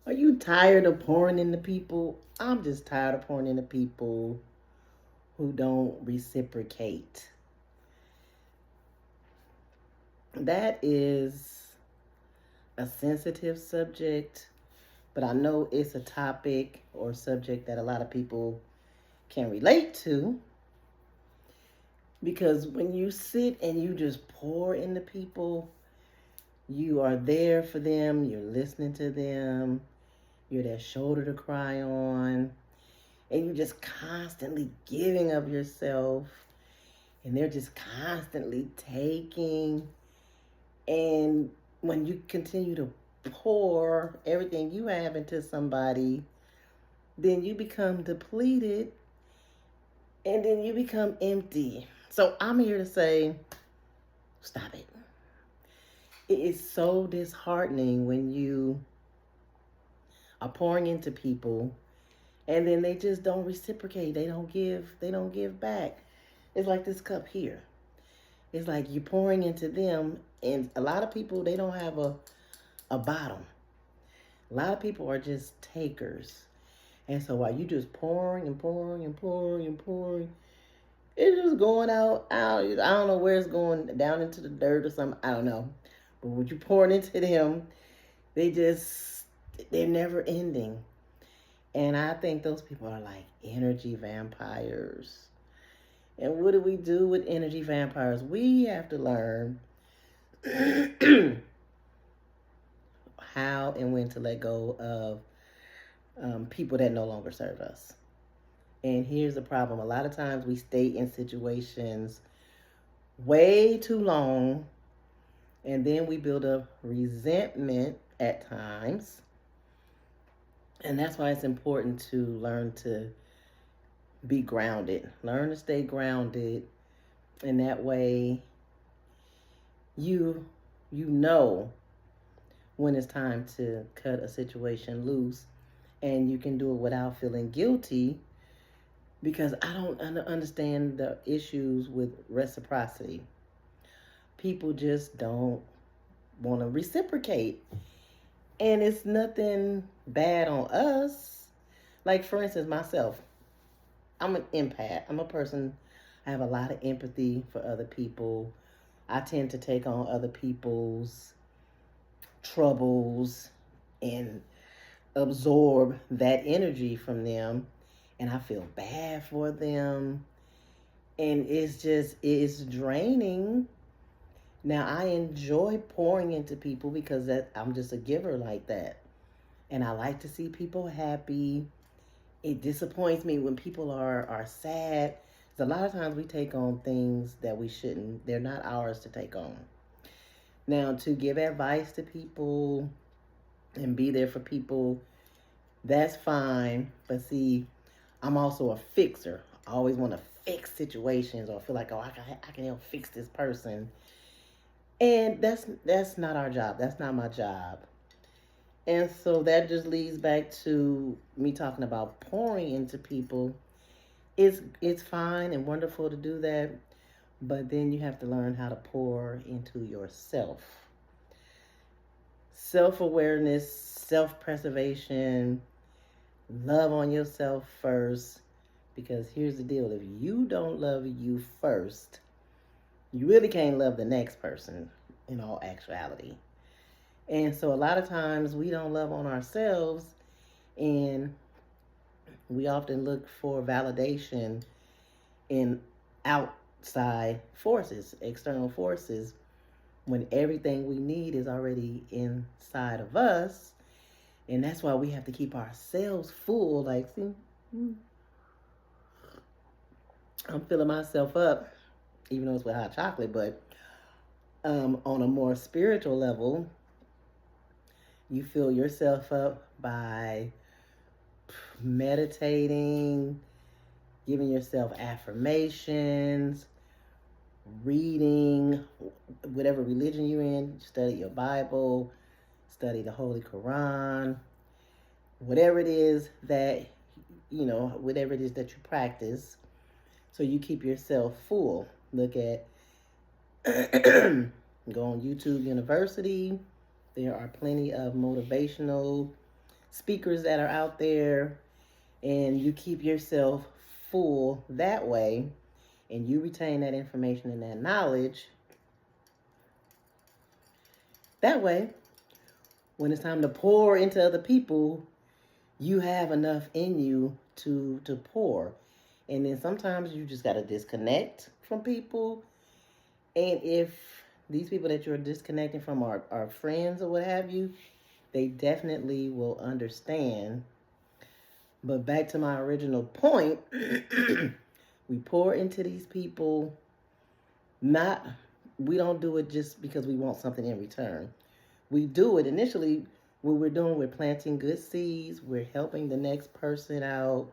Are you tired of pouring into people? I'm just tired of pouring into people who don't reciprocate. That is a sensitive subject, but I know it's a topic or subject that a lot of people can relate to, because when you sit and you just pour into people, you are there for them, you're listening to them, you're their shoulder to cry on, and you're just constantly giving of yourself, and they're just constantly taking. And when you continue to pour everything you have into somebody, then you become depleted and then you become empty. So I'm here to say, stop it. It is so disheartening when you are pouring into people and then they just don't reciprocate. They don't give back. It's like this cup here. It's like you're pouring into them, and a lot of people, they don't have a bottom. A lot of people are just takers. And so while you just pouring and pouring and pouring and pouring, it's just going out. I don't know where it's going, down into the dirt or something. I don't know. But when you pouring into them, they just, they're never ending. And I think those people are like energy vampires. And what do we do with energy vampires? We have to learn how and when to let go of people that no longer serve us. And here's the problem: a lot of times we stay in situations way too long, and then we build up resentment at times. And that's why it's important to learn to be grounded, learn to stay grounded. And that way, you you know when it's time to cut a situation loose, and you can do it without feeling guilty, because I don't understand the issues with reciprocity. People just don't want to reciprocate, and it's nothing bad on us. Like, for instance, myself, I'm an empath. I'm a person, I have a lot of empathy for other people. I tend to take on other people's troubles and absorb that energy from them, and I feel bad for them, and it's draining. Now I enjoy pouring into people because that I'm just a giver like that, and I like to see people happy. It disappoints me when people are sad. 'Cause a lot of times we take on things that we shouldn't. They're not ours to take on. Now, to give advice to people and be there for people, that's fine. But see, I'm also a fixer. I always want to fix situations or feel like, oh, I can help fix this person. And that's not our job. That's not my job. And so that just leads back to me talking about pouring into people. It's fine and wonderful to do that, but then you have to learn how to pour into yourself. Self-awareness, self-preservation, love on yourself first, because here's the deal: if you don't love you first, you really can't love the next person in all actuality. And so a lot of times we don't love on ourselves, and we often look for validation in outside forces, external forces, when everything we need is already inside of us. And that's why we have to keep ourselves full. Like, see, I'm filling myself up, even though it's with hot chocolate, but on a more spiritual level, you fill yourself up by meditating, giving yourself affirmations, reading, whatever religion you're in, study your Bible, study the Holy Quran, whatever it is that, whatever it is that you practice, so you keep yourself full. Look at, go on YouTube University. There are plenty of motivational speakers that are out there, and you keep yourself full that way, and you retain that information and that knowledge, that way, when it's time to pour into other people, you have enough in you to pour. And then sometimes you just got to disconnect from people. And if these people that you're disconnecting from are friends or what have you, they definitely will understand. But back to my original point, we pour into these people, not, we don't do it just because we want something in return. We do it initially, what we're doing, we're planting good seeds, we're helping the next person out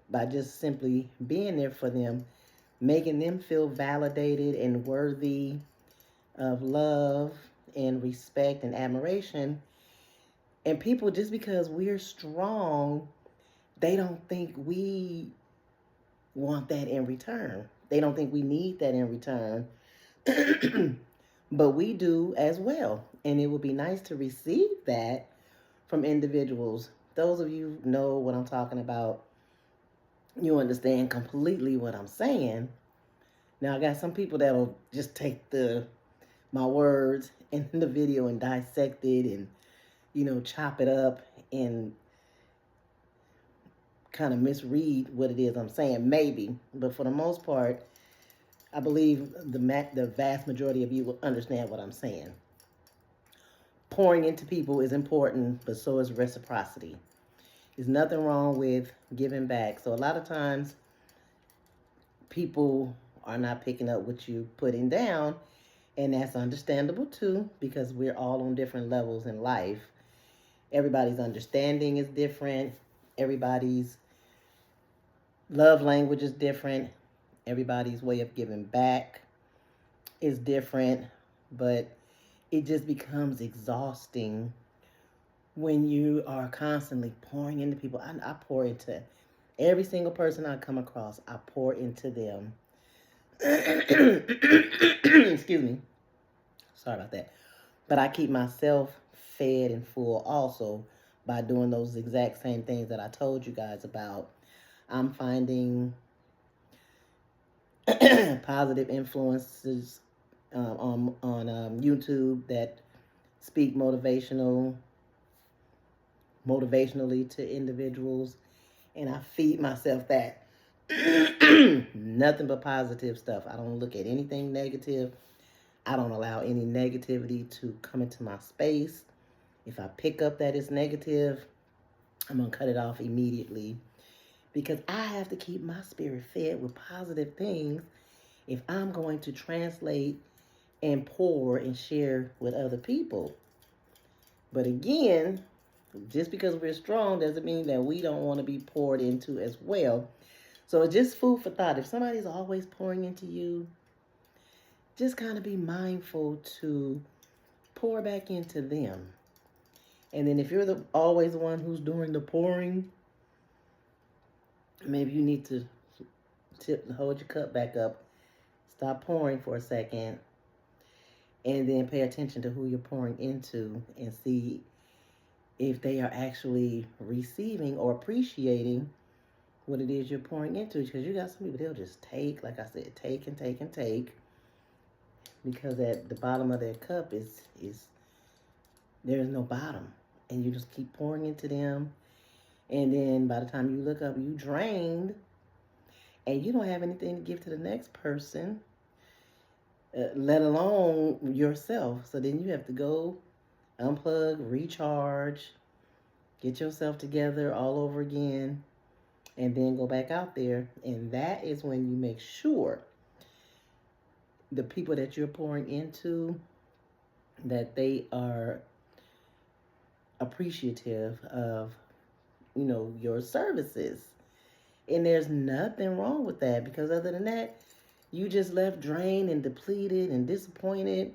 by just simply being there for them, making them feel validated and worthy of love and respect and admiration. And people, just because we're strong, they don't think we want that in return. They don't think we need that in return. But we do as well. And it would be nice to receive that from individuals. Those of you know what I'm talking about. You understand completely what I'm saying. Now I got some people that'll just take my words in the video and dissect it and chop it up and kind of misread what it is I'm saying, maybe. But for the most part, I believe the vast majority of you will understand what I'm saying. Pouring into people is important, but so is reciprocity. There's nothing wrong with giving back. So a lot of times, people are not picking up what you're putting down, and that's understandable too, because we're all on different levels in life. Everybody's understanding is different. Everybody's love language is different. Everybody's way of giving back is different. But it just becomes exhausting when you are constantly pouring into people. I pour into every single person I come across. I pour into them. Excuse me. Sorry about that. But I keep myself fed and full also by doing those exact same things that I told you guys about. I'm finding positive influences on YouTube that speak motivationally to individuals, and I feed myself that. Nothing but positive stuff. I don't look at anything negative. I don't allow any negativity to come into my space. If I pick up that it's negative, I'm going to cut it off immediately, because I have to keep my spirit fed with positive things if I'm going to translate and pour and share with other people. But again, just because we're strong doesn't mean that we don't want to be poured into as well. So it's just food for thought. If somebody's always pouring into you, just kind of be mindful to pour back into them. And then if you're always the one who's doing the pouring, maybe you need to hold your cup back up, stop pouring for a second, and then pay attention to who you're pouring into and see if they are actually receiving or appreciating what it is you're pouring into. Because you got some people, they'll just take, like I said, take and take and take, because at the bottom of their cup is there's no bottom, and you just keep pouring into them, and then by the time you look up, you drained, and you don't have anything to give to the next person, let alone yourself. So then you have to go unplug, recharge, get yourself together all over again, and then go back out there. And that is when you make sure the people that you're pouring into, that they are appreciative of your services. And there's nothing wrong with that, because other than that, you just left drained and depleted and disappointed.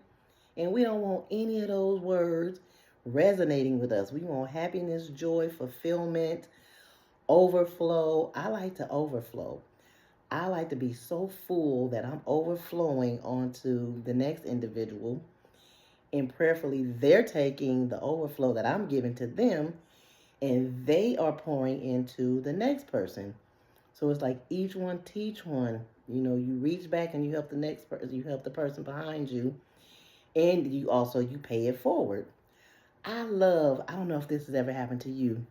And we don't want any of those words resonating with us. We want happiness, joy, fulfillment, overflow. I like to overflow. I like to be so full that I'm overflowing onto the next individual. And prayerfully, they're taking the overflow that I'm giving to them and they are pouring into the next person. So it's like each one teach one. You know, you reach back and you help the next person, you help the person behind you, and you pay it forward. I don't know if this has ever happened to you,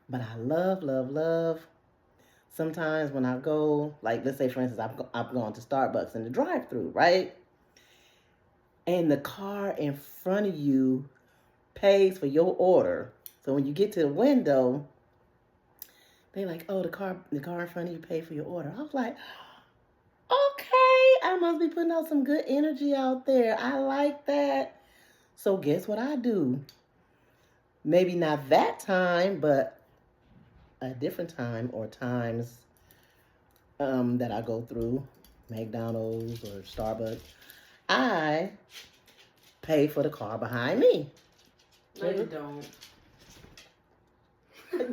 but I love. Sometimes when I go, like let's say for instance, I've gone to Starbucks in the drive-through, right? And the car in front of you pays for your order. So when you get to the window, they like, oh, the car in front of you paid for your order. I was like, okay, I must be putting out some good energy out there. I like that. So guess what I do? Maybe not that time, but a different time or times that I go through McDonald's or Starbucks, I pay for the car behind me. No, you don't.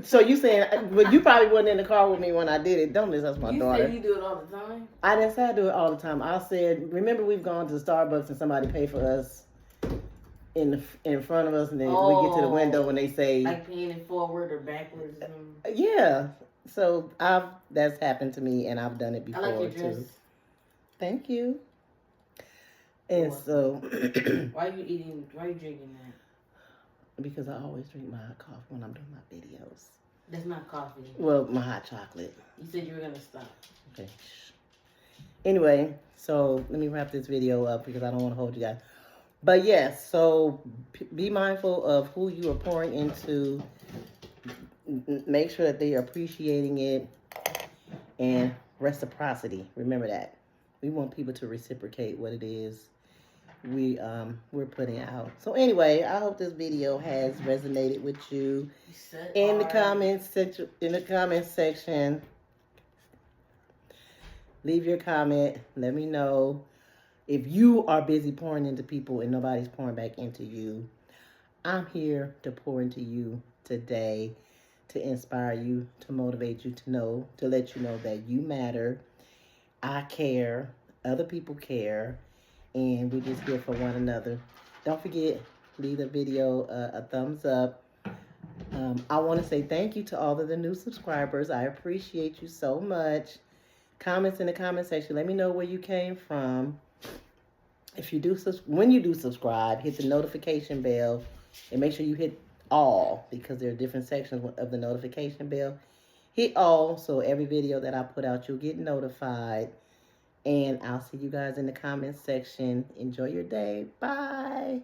So you saying, well, you probably wasn't in the car with me when I did it. Don't listen, that's my daughter. You said you do it all the time? I didn't say I do it all the time. I said, remember we've gone to Starbucks and somebody paid for us in front of us, and then we get to the window when they say like paying it forward or backwards or something. Yeah. So that's happened to me, and I've done it before I like your dress. too. Thank you. And so why are you drinking that? Because I always drink my hot coffee when I'm doing my videos. That's not coffee. Well, my hot chocolate. You said you were gonna stop. Okay. Anyway, so let me wrap this video up because I don't want to hold you guys. But yes, so be mindful of who you are pouring into. Make sure that they are appreciating it, and reciprocity. Remember that. We want people to reciprocate what it is we're putting out. So anyway, I hope this video has resonated with you. In the comments section, leave your comment. Let me know if you are busy pouring into people and nobody's pouring back into you. I'm here to pour into you today, to inspire you, to motivate you, to let you know that you matter. I care. Other people care. And we're just here for one another. Don't forget, leave the video a thumbs up. I want to say thank you to all of the new subscribers. I appreciate you so much. Comments in the comment section. Let me know where you came from. When you do subscribe, hit the notification bell and make sure you hit all, because there are different sections of the notification bell. Hit all so every video that I put out, you'll get notified. And I'll see you guys in the comments section. Enjoy your day. Bye.